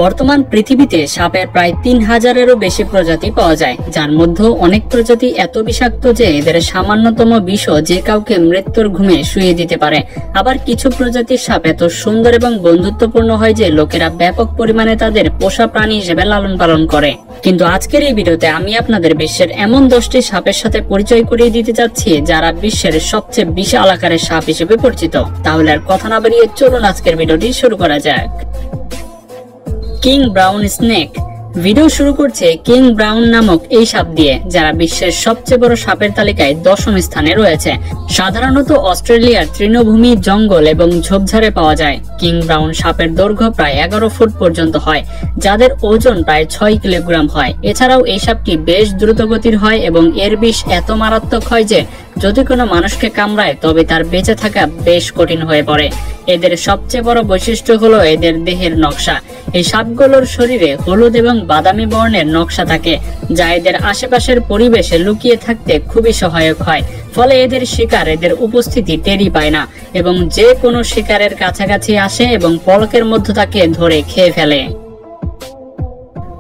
বর্তমান পৃথিবীতে সাপের প্রায় ৩,০০০-এরও বেশি প্রজাতি পাওয়া যায়, যার মধ্যে অনেক প্রজাতি এত বিষাক্ত যে এদের সামান্যতম বিষও যে কাউকে মৃত্যুর ঘুমে শুইয়ে দিতে পারে। আবার কিছু প্রজাতির সাপ এত সুন্দর এবং বন্ধুত্বপূর্ণ হয় যে লোকেরা ব্যাপক পরিমাণে তাদের পোষা প্রাণী হিসেবে লালন পালন করে। কিন্তু আজকের এই ভিডিওতে আমি আপনাদের বিশ্বের এমন 10টি সাপের সাথে পরিচয় করিয়ে দিতে যাচ্ছি যারা বিশ্বের সবচেয়ে বিশাল আকারের সাপ হিসেবে পরিচিত। তাহলে আর কথা না বাড়িয়ে চলুন আজকের ভিডিওটি শুরু করা যাক। King brown snake. ভিডিও শুরু করছে কিং ব্রাউন নামক এই সাপ দিয়ে, যারা বিশ্বের সবচেয়ে বড় সাপের তালিকায় 10ম স্থানে রয়েছে। সাধারণত অস্ট্রেলিয়ার তৃণভূমি, জঙ্গল এবং ঝোপঝাড়ে পাওয়া যায়। কিং ব্রাউন সাপের দৈর্ঘ্য প্রায় 11 ফুট পর্যন্ত হয়, যাদের ওজন প্রায় 6 কিলোগ্রাম হয়। এছাড়াও এই সাপটি বেশ দ্রুতগতির হয় এবং এর বিষ এত মারাত্মক হয় যে যদি কোনো মানুষকে কামড়ায় তবে তার বেঁচে থাকা বেশ কঠিন হয়ে পড়ে। এদের সবচেয়ে বড় বৈশিষ্ট্য হলো এদের দেহের নকশা। এই সাপগুলোর শরীরে হলুদ এবং বাদামি বর্ণের নকশা থাকে, যা এদের আশেপাশের পরিবেশে লুকিয়ে থাকতে খুবই সহায়ক হয়। ফলে এদের শিকার এদের উপস্থিতি টেরই পায় না এবং যে কোনো শিকারের কাছাকাছি আসে এবং পলকের মধ্যে তাকে ধরে খেয়ে ফেলে।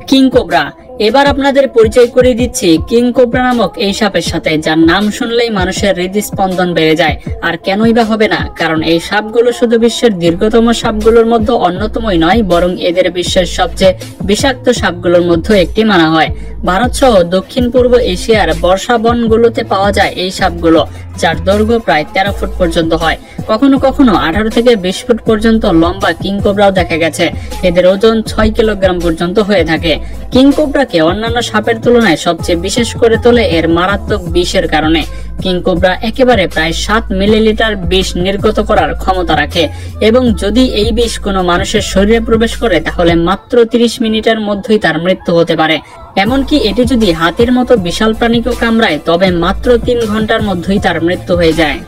King cobra. এবার আপনাদের পরিচয় করিয়ে দিচ্ছি কিং কোবরা নামক এই সাপের সাথে, যার নাম শুনলেই মানুষের হৃদস্পন্দন বেড়ে যায়। আর কেনই বা হবে না, কারণ এই সাপগুলো শুধু বিশ্বের দীর্ঘতম সাপগুলোর মধ্যে অন্যতমই নয়, বরং এদের বিশ্বের সবচেয়ে বিষাক্ত সাপগুলোর মধ্যে একটি মানা হয়। ভারত সহ দক্ষিণ পূর্ব এশিয়ার বর্ষা বনগুলোতে পাওয়া যায় এই সাপগুলো, যার দৈর্ঘ্য প্রায় 13 ফুট পর্যন্ত হয়। কখনো কখনো 18 থেকে 20 ফুট পর্যন্ত লম্বা কিং কোবরাও দেখা গেছে। এদের ওজন 6 কিলোগ্রাম পর্যন্ত হয়ে থাকে। কিং কোবরাকে অন্যান্য সাপের তুলনায় সবচেয়ে বিশেষ করে তোলে এর মারাত্মক বিষের কারণে। কিং কোবরা একেবারে প্রায় 7 মিলিলিটার বিষ নির্গত করার ক্ষমতা রাখে এবং যদি এই বিষ কোনো মানুষের শরীরে প্রবেশ করে তাহলে মাত্র 30 মিনিটের মধ্যেই তার মৃত্যু হতে পারে। এমনকি এটি যদি হাতির মতো বিশাল প্রাণীকেও কামড়ায় তবে মাত্র 3 ঘন্টার মধ্যেই তার মৃত্যু হয়ে যায়।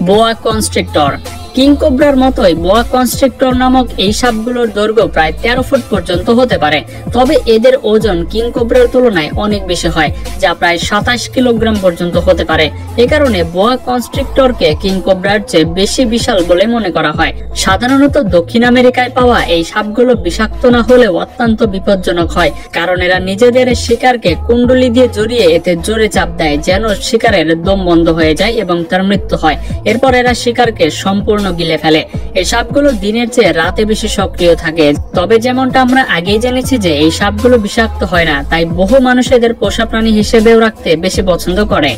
বোয়া কনস্ট্রিক্টর। কিং কোবরার মতোই বোয়া কনস্ট্রিক্টর নামক এই সাপগুলোর দৈর্ঘ্য প্রায় 13 ফুট পর্যন্ত হতে পারে, তবে এদের ওজন কিং কোবরার তুলনায় অনেক বেশি হয়, যা প্রায় 27 কিলোগ্রাম পর্যন্ত হতে পারে। এ কারণে বোয়া কনস্ট্রিক্টরকে কিং কোবরার চেয়ে বেশি বিশাল বলে মনে করা হয়। সাধারণত দক্ষিণ আমেরিকায় পাওয়া এই সাপগুলো বিষাক্ত না হলেও অত্যন্ত বিপজ্জনক হয়, কারণ এরা নিজেদের শিকারকে কুণ্ডলি দিয়ে জড়িয়ে এতে জোরে চাপ দেয় যেন শিকারের দম বন্ধ হয়ে যায় এবং তার মৃত্যু হয়। এরপর এরা শিকারকে সম্পূর্ণ গিলে ফেলে। এই সাপগুলো দিনের চেয়ে রাতে বেশি সক্রিয় থাকে। তবে যেমনটা আমরা আগেই জেনেছি যে এই সাপগুলো বিষাক্ত হয় না, তাই বহু মানুষ এদের পোষা প্রাণী হিসেবেও রাখতে বেশি পছন্দ করে।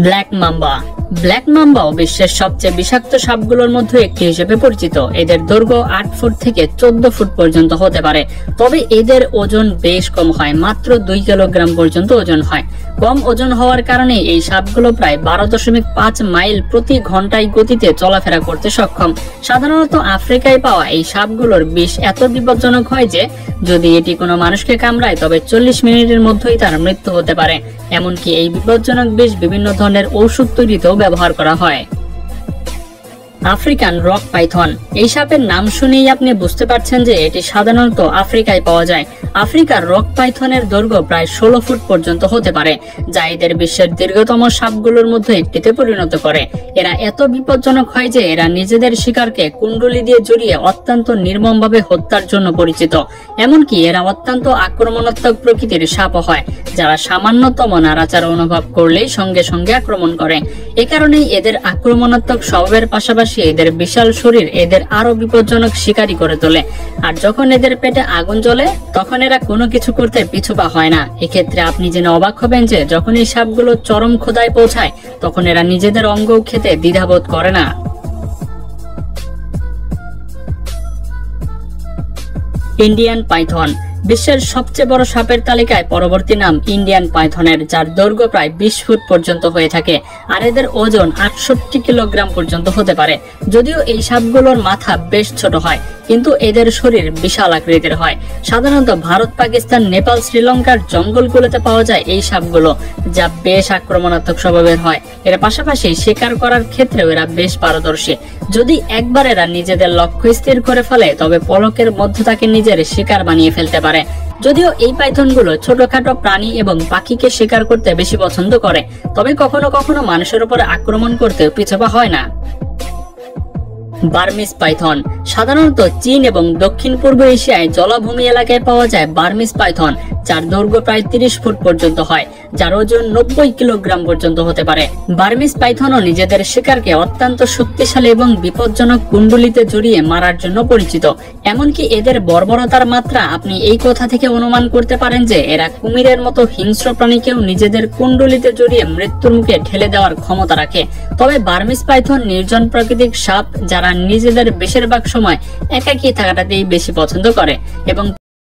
Black mamba. ব্ল্যাক মাম্বাও বিশ্বের সবচেয়ে বিষাক্ত সাপগুলোর মধ্যে একটি হিসেবে পরিচিত। এদের দৈর্ঘ্য 8 ফুট থেকে 14 ফুট পর্যন্ত হতে পারে, তবে এদের ওজন বেশ কম হয়, মাত্র 2 কিলোগ্রাম পর্যন্ত ওজন হয়। কম ওজন হওয়ার কারণে এই সাপগুলো প্রায় 12.5 মাইল প্রতি ঘন্টায় গতিতে চলাফেরা করতে সক্ষম। সাধারণত আফ্রিকায় পাওয়া এই সাপগুলোর বিষ এত বিপজ্জনক হয় যে যদি এটি কোনো মানুষকে কামড়ায় তবে 40 মিনিটের মধ্যেই তার মৃত্যু হতে পারে। এমনকি এই বিপজ্জনক বিষ বিভিন্ন ধরনের ঔষধ তৈরিতেও ব্যবহার করা হয়। African rock Python. এই সাপের নাম শুনেই আপনি বুঝতে পারছেন যে এটি সাধারণত আফ্রিকায় পাওয়া যায়। আফ্রিকার রক পাইথনের দৈর্ঘ্য প্রায় 16 ফুট পর্যন্ত হতে পারে, যা এদের বিশ্বের দীর্ঘতম সাপগুলোর মধ্যে একটিতে পরিণত করে। এরা এত বিপজ্জনক হয় যে এরা নিজেদের শিকারকে কুণ্ডলি দিয়ে জড়িয়ে অত্যন্ত নির্মমভাবে হত্যার জন্য পরিচিত। এমনকি এরা অত্যন্ত আক্রমণাত্মক প্রকৃতির সাপও হয়, যারা সামান্যতম নাড়াচার অনুভব করলেই সঙ্গে সঙ্গে আক্রমণ করে। এ কারণেই এদের আক্রমণাত্মক স্বভাবের পাশাপাশি এদের বিশাল শরীর এদের আরো বিপজ্জনক শিকারী করে তোলে। আর যখন এদের পেটে আগুন জ্বলে তখন এরা কোনো কিছু করতে পিছুপা হয় না। এক্ষেত্রে আপনি জেনে অবাক হবেন যে যখন এই সাপগুলো চরম ক্ষুধায় পৌঁছায় তখন এরা নিজেদের অঙ্গও খেতে দ্বিধাবোধ করে না। Indian Python. বিশ্বের সবচেয়ে বড় সাপের তালিকায় পরবর্তী নাম ইন্ডিয়ান পাইথনের, যার দৈর্ঘ্য প্রায় 20 ফুট পর্যন্ত হয়ে থাকে আর এদের ওজন 68 কিলোগ্রাম পর্যন্ত হতে পারে। যদিও এই সাপগুলোর মাথা বেশ ছোট হয়, কিন্তু এদের শরীর বিশাল আকৃতির হয়। সাধারণত ভারত, পাকিস্তান, নেপাল, শ্রীলঙ্কার জঙ্গলগুলোতে পাওয়া যায় এই সাপগুলো, যা বেশ আক্রমণাত্মক স্বভাবের হয়। এর পাশাপাশি শিকার করার ক্ষেত্রেও এরা বেশ পারদর্শী। যদি একবার এরা নিজেদের লক্ষ্য স্থির করে ফেলে তবে পলকের মধ্যে তাকে নিজের শিকার বানিয়ে ফেলতে পারে। যদিও এই পাইথনগুলো ছোটখাটো প্রাণী এবং পাখিকে শিকার করতে বেশি পছন্দ করে, তবে কখনো কখনো মানুষের উপরে আক্রমণ করতে পিছপা হয় না। বার্মিজ পাইথন সাধারণত চীন এবং দক্ষিণ পূর্ব এশিয়ায় জলাভূমি এলাকায় পাওয়া যায় বার্মিজ পাইথন, যার দৈর্ঘ্য প্রায় 30 ফুট পর্যন্ত হয়, যার ওজন 90 কিলোগ্রাম পর্যন্ত হতে পারে। বার্মিজ পাইথনও নিজেদের শিকারকে অত্যন্ত শক্তিশালী এবং বিপজ্জনক কুণ্ডলিতে জড়িয়ে মারার জন্য পরিচিত। এমনকি এদের বর্বরতার মাত্রা আপনি এই কথা থেকে অনুমান করতে পারেন যে এরা কুমিরের মতো হিংস্র প্রাণীকেও নিজেদের কুণ্ডলিতে জড়িয়ে মৃত্যুর মুখে ঠেলে দেওয়ার ক্ষমতা রাখে। তবে বার্মিজ পাইথন নির্জন প্রাকৃতিক সাপ, যারা নিজেদের বেশিরভাগ সময় একাকী থাকাটাতেই বেশি পছন্দ করে এবং